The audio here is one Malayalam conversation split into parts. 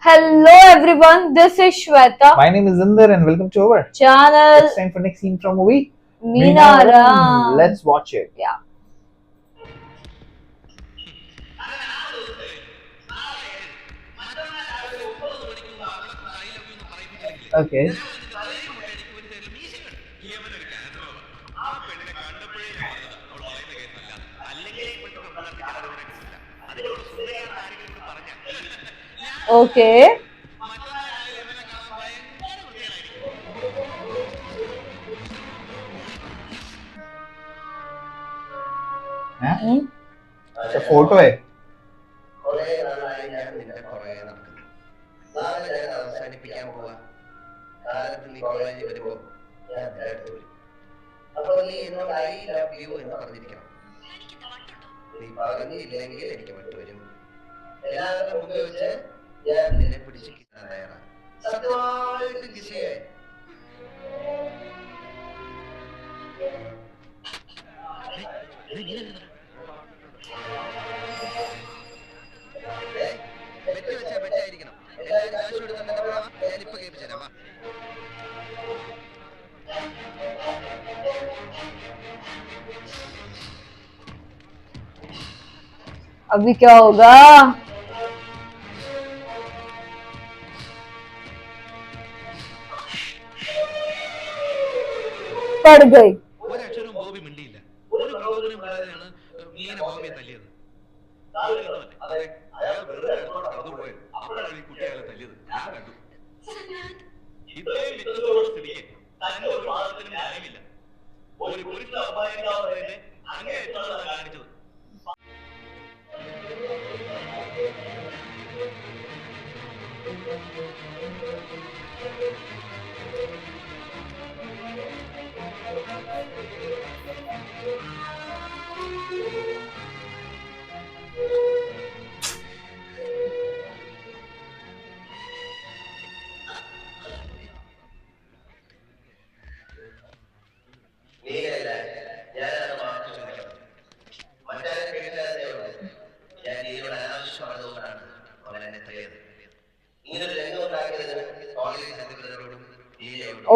Hello everyone, this is Shweta. My name is Inder and welcome to our Channel. It's time for next scene from movie Minaram. Let's watch it. Yeah. Okay. Okay. The photo है. അവസാനിപ്പിക്കാൻ പോവാ. കാലത്ത് നീ കോളേജിൽ വരുമ്പോ ഞാൻ നിന്റെ അടുത്ത് വരും. അപ്പൊ നീ എന്നോട് ഐ ലവ് യു എന്ന് പറഞ്ഞിരിക്കണം. നീ പറഞ്ഞില്ലെങ്കിൽ എനിക്ക് വട്ടുവരും. എല്ലാവരുടെ മുമ്പിൽ വെച്ച് ഞാൻ നിന്നെ പിടിച്ച് കിട്ടാൻ തയ്യാറാണ്. സത്യമായിട്ട് കിസിയായി. ബെറ്റ് വെച്ചാ ബെറ്റായിരിക്കണം. എല്ലാവരും കാശ് കൊടുക്കാൻ ഞാനിപ്പോ കേൾപ്പിച്ചു തരാം. अभी क्या होगा? पड़ गई. ഒരക്ഷരം ബോബി മിണ്ടിയില്ല. ഒരു പ്രോഗ്രാം കൂടാതെയാണ് മീന ബോബിയെ തല്ലിയത്. അയാൾ വെറുതെ അടുത്തോട്ട് കടന്നുപോയി. അപ്പോഴാണ് ഈ കുട്ടി അയാളെ തല്ലിയത്. ഞാൻ കണ്ടു. ഇത്രയും വ്യക്തതയുള്ള സ്ഥിതിക്ക് തന്റെ ഒരു വാദത്തിനും ന്യായമില്ല. ഒരു പുരുഷ അപായക്കാവുന്നതിന്റെ അങ്ങേയറ്റമാണ് കാണിച്ചത്.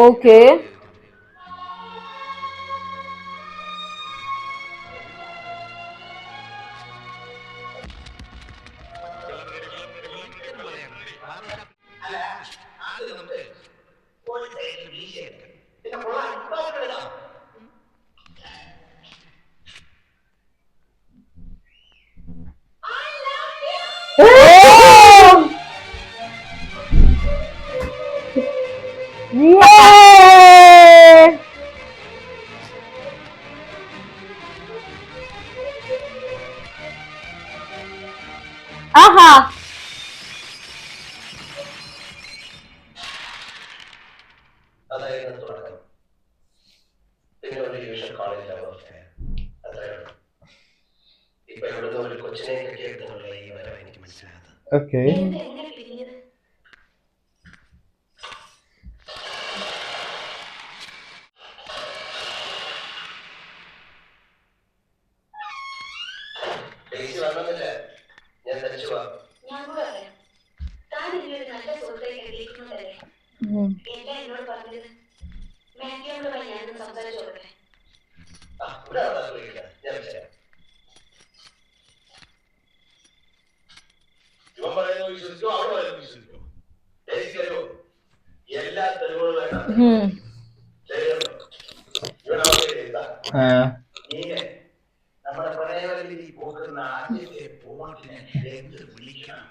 Okay. Yay! Aha! അതായിരുന്നു തുടക്കം. പിന്നെ ഒരു ഡിവിഷൻ കോളേജിലാണ് അത്രയാണ്. ഇപ്പൊ ഇവിടുന്ന് ഒരു കൊച്ചിനെ കെട്ടിയെടുത്തുള്ള ഈ വരവ് എനിക്ക് മനസ്സിലായത്. Okay. ഞാൻ തിരിച്ചു പോവാം. എല്ലാ തെളിവുകളും നമ്മുടെ പ്രണയവല്ലി പോക്കുന്ന ആദ്യത്തെ പോട്ടിനെ എന്ത് വിളിക്കണം?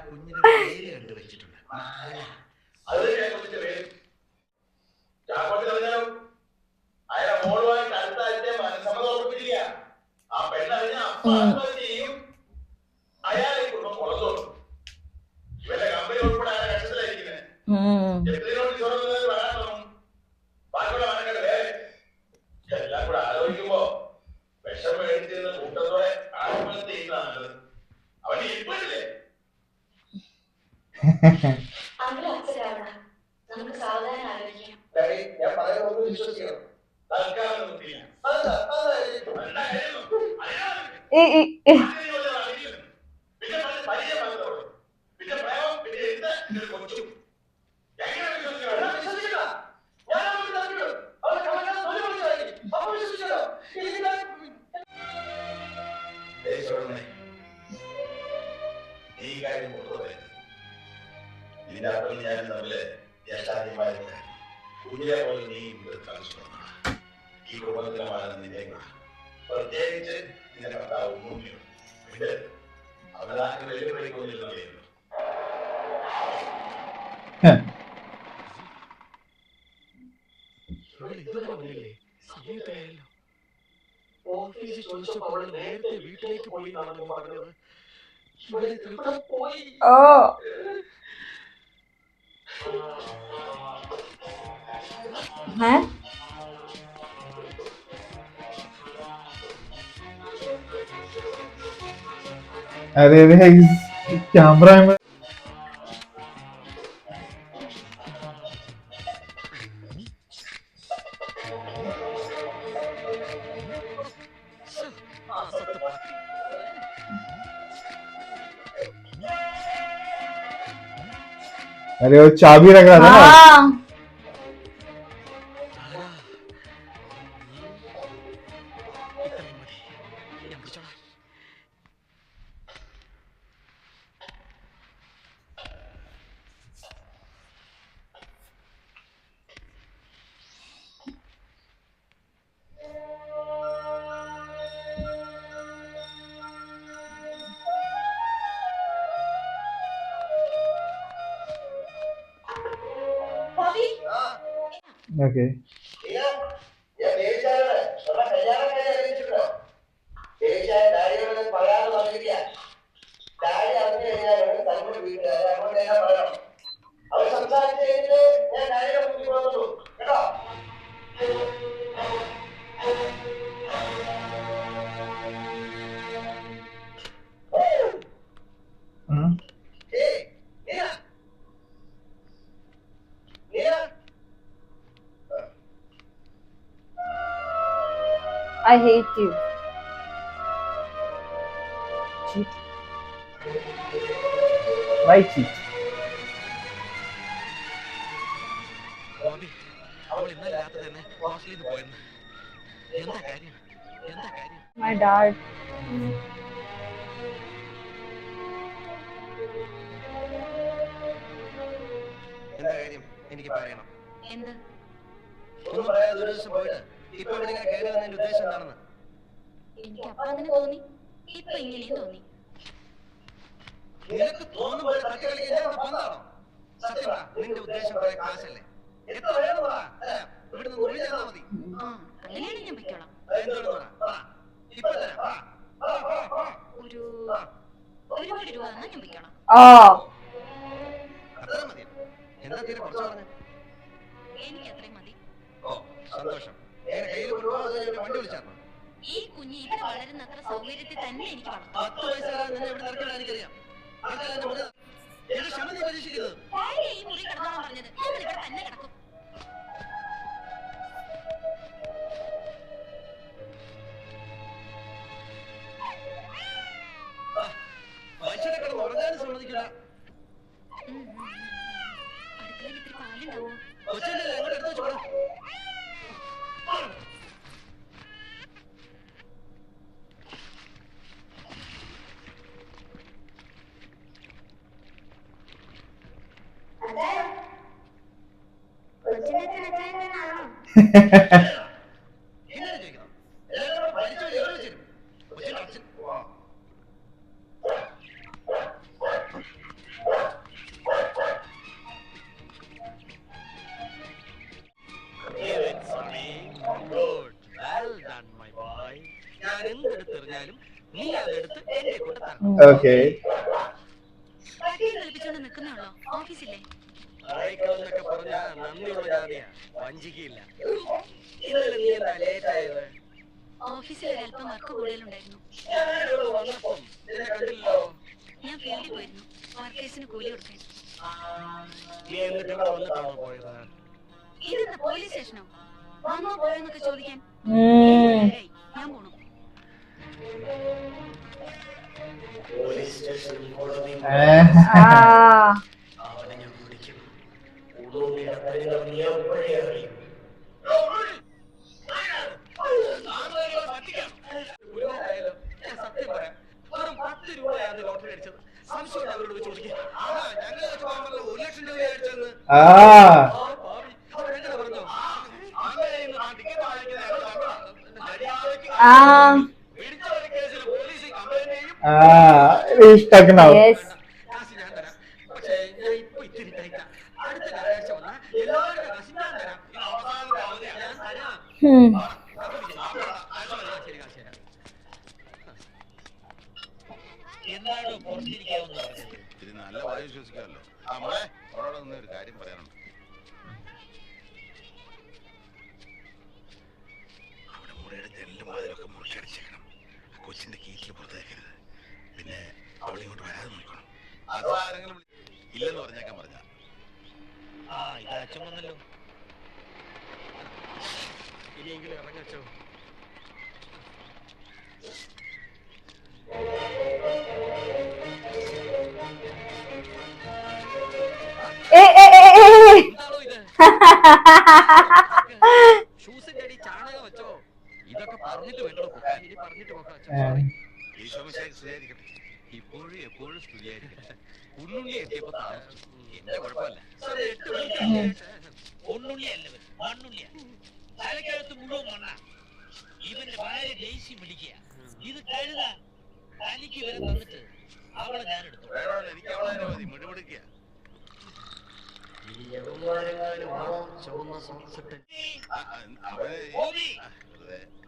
കുഞ്ഞിന് പേര് കണ്ടുവച്ചിട്ടുണ്ട്. എല്ലാം കൂടെ ആലോചിക്കുമ്പോ വിഷം മേടിച്ചിരുന്ന കൂട്ടത്തോടെ ആത്മഹത്യ ചെയ്യുന്നതാണ് അവന് ഇരിപ്പില്ലേ? നമുക്ക് സാവധാനം ആലോചിക്കാം. ഞാൻ പറയുന്നത് വിശ്വസിക്കണം. തൽക്കാലം ഈ ഈ കാര്യം ഇതിന്റെ അർത്ഥം ഞാൻ തമ്മില് ജ്യേഷ്ഠാന്യമായിരുന്നു. കുഞ്ഞിലെ പോലെ നീ ഇവിടെ താമസിക്കുന്നതാണ്. ഈ കുടുംബത്തിലാണ് നിന്റെ പ്രത്യേകിച്ച് നിന്റെ ഭർത്താവ് ഉമ്മയും അവരാണ് വെല്ലുവിളിക്കൊണ്ടിരുന്നതേ. ഓഫീസിൽ ചോദിച്ചപ്പോൾ അവള് നേരത്തെ വീട്ടിലേക്ക് പോയി എന്നാണ് പറഞ്ഞത്. പോയി. ഓ अरे कैमरा में अरे वो चाबी रख रहा था ना. हाँ Okay. I hate you. Cheat. Why cheat? അവൾ ഇന്നലെ രാത്രി തന്നെ ഹോസ്റ്റലിൽ നിന്ന് പോയെന്ന്. എന്താ കാര്യം? My dad. എന്താ കാര്യം? എനിക്ക് പറയണം. എന്ത്? ഒന്നും പറയാതെ ഒരു ദിവസം പോയിട്ട് ഇപ്പൊ ഇവിടെ ഇങ്ങനെ കയറി വന്നതിന്റെ ഉദ്ദേശം എന്താണെന്ന്? എനിക്ക് അപ്പൊ അങ്ങനെ തോന്നി, ഇപ്പൊ ഇങ്ങനെയും തോന്നി. നിനക്ക് തോന്നുമ്പോൾ തട്ടി കളിക്കാൻ ഞാൻ വന്നതാണോ? സത്യം പറ, നിന്റെ ഉദ്ദേശം കുറെ കാശല്ലേ? എത്ര വേണം പറ, തരാം. ഇവിടെ നിന്ന് ഒഴിഞ്ഞു തന്നാ മതി. ആ, അങ്ങനെയാണെങ്കിൽ ഞാൻ പൊയ്ക്കോളാം. എന്തോന്ന് പറ, പറ. ഇപ്പൊ തരാം, പറ. പറ, പറ, പറ. ഒരു 1 കോടി രൂപ തന്നാ ഞാൻ പൊയ്ക്കോളാം. അത്ര മതി. എന്താ തീരെ കുറച്ച് പറഞ്ഞു? എനിക്ക് അത്രയും മതി. ഓ, സന്തോഷം. എങ്ങനെ കയ്യിൽ കൊണ്ടുപോകാ അതോ ഞാൻ വണ്ടി വിളിച്ചാണോ? ഈ കുഞ്ഞ് ഇവിടെ വളരുന്ന അത്ര സൗകര്യത്തിൽ തന്നെ എനിക്ക് വളർത്താം. 10 വയസ്സുകാരാ നിന്നെ ഇവിടെ നടക്കാൻ എനിക്കറിയാം. എന്റെ ക്ഷമ നീ പരീക്ഷിക്കുന്നത്. ഡാഡിയെ ഈ മുറി കിടന്നോളാൻ പറഞ്ഞത്. ഞങ്ങൾ ഇവിടെ തന്നെ കിടക്കും. മനുഷ്യനെ കിടന്ന് ഉറങ്ങാനും സമ്മതിക്കില്ല. അടുക്കളയിൽ ഇത്തിരി പാലുണ്ടാവോ? കൊച്ചിന്റെ അങ്ങോട്ട് എടുത്ത് വെച്ചോളാം. ഇങ്ങനെ ചോദിക്കണം. എല്ലാവരും മരിച്ചു എവിടെ വെച്ചിരും? കൊച്ചിന്റെ അച്ഛൻ. ഞാൻ എന്തെടുത്തെറിഞ്ഞാലും നീ അതെടുത്ത് എന്റെ കൊണ്ട് തരണം. Okay. പട്ടിയെ കളിപ്പിച്ചോണ്ട് നിൽക്കുന്നേ ഓഫീസില്ലേ? അയക്കണമെന്നൊക്കെ പറഞ്ഞാ നന്ദിയുള്ള ജാതിയാ, വഞ്ചിക്കയില്ല. ഇന്നലെ നീ എന്താ ലേറ്റ് ആയത്? ഓഫീസിൽ ഒരല്പം വർക്ക് കൂടുതലുണ്ടായിരുന്നു. ഞാൻ ഇവിടെ വന്നപ്പം നിന്നെ കണ്ടില്ലല്ലോ. ഞാൻ ഫീൽഡിൽ പോയിരുന്നു, വർക്കേഴ്സിന് കൂലി കൊടുക്കാൻ. നീ എന്നിട്ട് ഇവിടെ വന്നിട്ടാണോ പോയത്? ഇതെന്താ പോലീസ് സ്റ്റേഷനോ? വന്നോ പോയോന്നൊക്കെ ചോദിക്കാൻ? ഞാൻ പോണു. പോലീസ് സ്റ്റേഷനും കോടതിയും അവനെ ഞാൻ പിടിക്കും. ഉണ്ണുണ്ണിയുടെ പരിണാമം നീ എപ്പോഴേ അറിയും. സത്യം പറയാം, വെറും 10 രൂപയാണ് ലോട്ടറി അടിച്ചത്. സംശയം അവരോട് വെച്ച് ചോദിക്കുക. ഞങ്ങൾ 1 ലക്ഷം രൂപ അടിച്ചെന്ന്. അവരെങ്ങനെ പറഞ്ഞോ? ടിക്കറ്റ് പിടിച്ചവരെ കേസിൽ പോലീസ് കംപ്ലൈന്റ് ചെയ്യും. കാശ് ഞാൻ തരാം. പക്ഷേ ഞാൻ ഇപ്പൊ ഇത്തിരി തയ്ക്കാം. അടുത്ത ഞായറാഴ്ച വന്നാൽ എല്ലാവരുടെ കാശ് ഞാൻ തരാം. ഇത് അവസാനത്തെ അവധിയാണ്. ഞാൻ തരാം. ശരി, കാശ് തരാം. എന്നാണോ പുറത്തിരിക്കാമെന്ന് പറഞ്ഞത്? ഇത്തിരി നല്ല വായു ശ്വസിക്കാമല്ലോ. നമ്മളെ അവരോട് ഒന്ന് ഒരു കാര്യം പറയാനുണ്ട്. അവിടെ മുറിയുടെ ജനലും വാതിലൊക്കെ മുറിച്ചടച്ചേക്കണം. കൊച്ചിന്റെ കീറ്റിൽ പുറത്തേക്കരുത്. പിന്നെ അവളിങ്ങോട്ട് വരാതെ നോക്കണം. അതോ ആരെങ്കിലും ഇല്ലെന്ന് പറഞ്ഞേക്കാൻ പറഞ്ഞ ഇത് അച്ഛൻ വന്നല്ലോ. ഇനിയെങ്കിലും ഇറങ്ങച്ചോ. എന്താണോ ഇത്? ഷൂസിന്റെ അടി ചാണകം വെച്ചോ. ഇതൊക്കെ പറഞ്ഞിട്ട് വേണ്ടോ? ഇനി പറഞ്ഞിട്ട് നോക്കാം. ഈശോമിശിഹായ്ക്ക് സ്തുതിയായിരിക്കട്ടെ. ഇപ്പോഴും എപ്പോഴും സ്തുതിയായിരിക്കട്ടെ. ഉണ്ണുണ്ണി എത്തിയപ്പോ താമസിച്ചു. എന്റെ കുഴപ്പമില്ല. ഒന്നുള്ളി അല്ലവൻ, മണ്ണുള്ളിയ. തലക്കകത്ത് മുഴുവൻ മണ്ണ. ഇവന്റെ ഭാര്യ ജയിച്ചു പിടിക്കുക. ഇത് കഴുത. തനിക്ക് വരെ തന്നിട്ട് അവളെ ഞാൻ എടുത്തു. എനിക്ക് അവളെ മതി. മിടുമിടുക്കുക.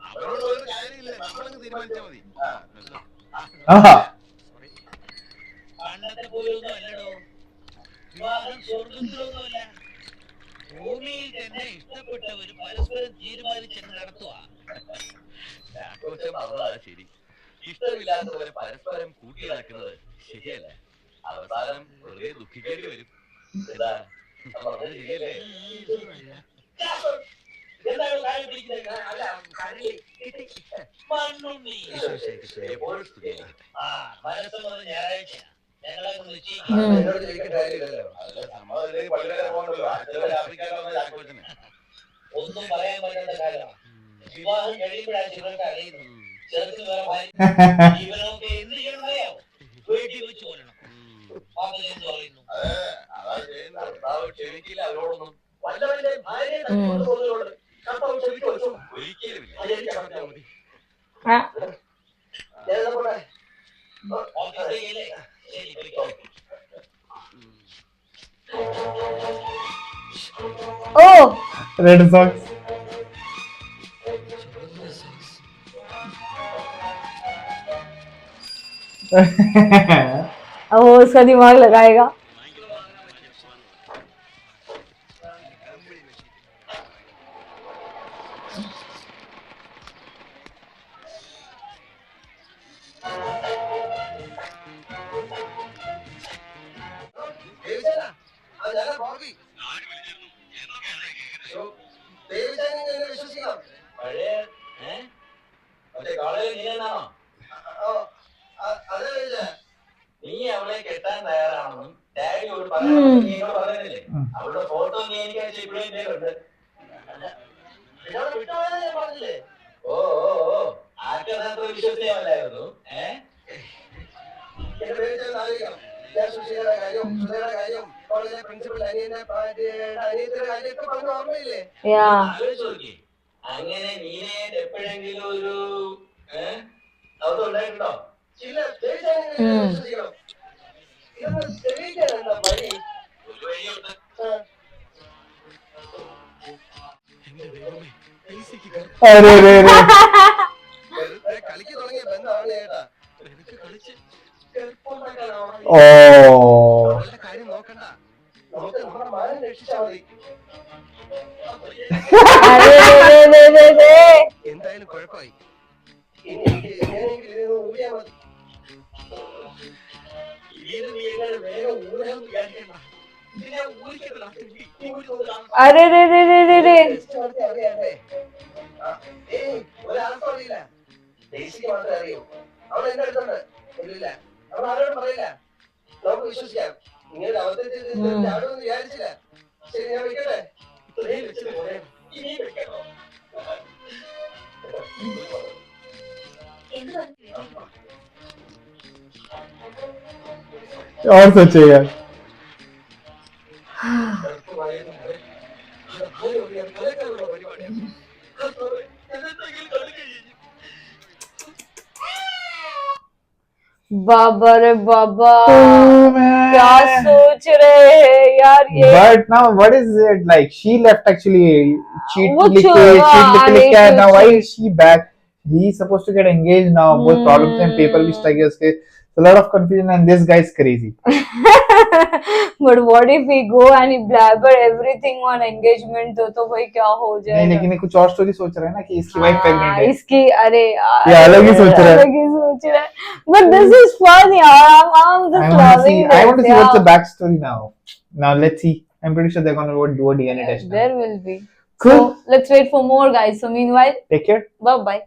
അവനോട് ഒരു കാര്യമില്ല. നമ്മളങ്ങ് തീരുമാനിച്ചാ മതി. പണ്ടത്തെ പോലൊന്നും അല്ലടോ. വിവാഹം സ്വർഗത്തിലൊന്നുമല്ല. ഭൂമിയിൽ തന്നെ ഇഷ്ടപ്പെട്ടവര് പരസ്പരം തീരുമാനിച്ചങ്ങ് നടത്തുക. ശരി. ഇഷ്ടമില്ലാത്തവരെ പരസ്പരം കൂട്ടിയിണക്കുന്നത് ശരിയല്ല. അവസാനം വെറുതെ ദുഃഖിക്കേണ്ടി വരും. എന്താ പറഞ്ഞത് ശരിയല്ലേ? എപ്പോഴും സ്തുതിയായിരിക്കട്ടെ. ഞായറാഴ്ച ഞങ്ങളൊന്ന് നിശ്ചയിക്കും. എന്നോട് ചോദിക്കേണ്ട കാര്യമില്ലല്ലോ. ഒന്നും പറയാൻ പറ്റാത്ത കാലമാണ്. വിവാഹം കഴിയുമ്പോഴാണ് ചിലർക്ക് അറിയുന്നത്. ചെറുക്ക് വേറെ ഭാര്യ. ഇവനൊക്കെ എന്ത് ചെയ്യണമെന്നറിയോ? വീട്ടിൽ വെച്ച് കൊല്ലണം. എന്ന് പറയുന്നു. ക്ഷമിക്കില്ല അവരോടൊന്നും. വല്ലവന്റെ ഭാര്യയെ തട്ടിക്കൊണ്ട് പോകുന്നവരോട് കർത്താവ് ക്ഷമിക്കുമോ? ഒരിക്കലുമില്ല. എനിക്ക് പറഞ്ഞാൽ മതി. ഓഫീസിലേക്കല്ലേ? ശരി, പോയിക്കോ. Red socks. वो उसका दिमाग लगाएगा. വിശ്വസിക്കണം. പഴയ മറ്റേ കോളേജിൽ നീനാണോ? അതെ, നീ അവളെ കെട്ടാൻ തയ്യാറാണെന്നും ഡാഡിയോട് പറഞ്ഞില്ലേ? അവളുടെ ഫോട്ടോ നീ എനിക്ക് അയച്ച ഇപ്പോഴും എന്റെ ഉണ്ട്. പറഞ്ഞില്ലേ? ഓ ആർക്കത്ര വിശ്വസിക്കാമല്ലായിരുന്നു. എന്റെ പേര് ആലോചിക്കണം. ഞാൻ സുശീലയുടെ കാര്യം, സുധയുടെ കാര്യം, കോളേജിലെ പ്രിൻസിപ്പൽ അനിയന്റെ അനിയത്തിന്റെ കാര്യമൊക്കെ പറഞ്ഞ ഓർമ്മയില്ലേ? ആലോചിച്ച് നോക്കി. അങ്ങനെ നീനായിട്ട് എപ്പോഴെങ്കിലും ഒരു അവധം ഉണ്ടായിട്ടുണ്ടോ? ഇല്ല, വിശ്വസിക്കണം. ഇതൊന്ന് തെളിയിക്കാനുണ്ടോ വഴി? ഒരു വഴിയുണ്ട്. എന്റെ ദൈവമേ, കളിക്ക് തുടങ്ങിയ ബന്ധമാണ് ചേട്ടാ. നിനക്ക് കളിച്ച് അവളുടെ കാര്യം നോക്കണ്ട. നമുക്ക് നമ്മുടെ മാനം രക്ഷിച്ചാൽ മതി. എന്തായാലും കുഴപ്പമായി. എങ്ങനെയെങ്കിലും ഇതിന് ഊരിയാ മതി. ഇതിന് നീ എങ്ങനെ വേഗം ഊരാന്ന് വിചാരിക്കണ്ട. ഇതിനെ ഊരിക്കണ്ട. अरे रे रे रे रे रे. അറിയാല്ലേ? ഒരാൾക്കും അറിയില്ല. ഡെയ്സിക്ക് മാത്രമേ അറിയൂ. അവൾ എന്റെ അടുത്തുണ്ട്. ഇല്ലില്ല, അവൾ ആരോടും പറയില്ല. നമുക്ക് വിശ്വസിക്കാം. ഇങ്ങനെ ഒരു അവസരത്തിൽ ചാടുമെന്ന് വിചാരിച്ചില്ല. ശരി, ഞാൻ വെക്കട്ടെ. ഇത്രയും വെച്ചത് പോരെ, ഇനിയും വെക്കണോ? എന്ത് പറഞ്ഞു? और सोचे यार ചെറുപ്പമായതും വരെ അത് ആരും അറിയാൻ കലക്കാനുള്ള പരിപാടിയാണ്. കർത്താവേ, എന്നെങ്കിലും കളിക്കുകയും बाबा रे बाबा, Oh, man. क्या सोच रहे हैं यार ये? but now what is it like? She left actually. Cheat वो लिख के छोड़ा, cheat लिख के I now why hate is she back? He is supposed to get engaged now. Both problems and paper भी stuck है उसके. A lot of confusion and this guy is crazy. But what if we go and he blabber everything on engagement तो भाई क्या हो नहीं जाएगा? लेकिन ये कुछ और स्टोरी सोच रहा है ना कि इसकी वाइफ प्रेग्नेंट है. इसकी अरे यार, ये अलग ही सोच रहा है. अलग ही सोच रहा है. But this is fun यार. I'm I just want to loving see. this. I want to see what's the yeah. backstory now. Now let's see. I'm pretty sure they're gonna do a DNA test. Now. There will be. Cool. So let's wait for more guys. So meanwhile, Take care. bye bye.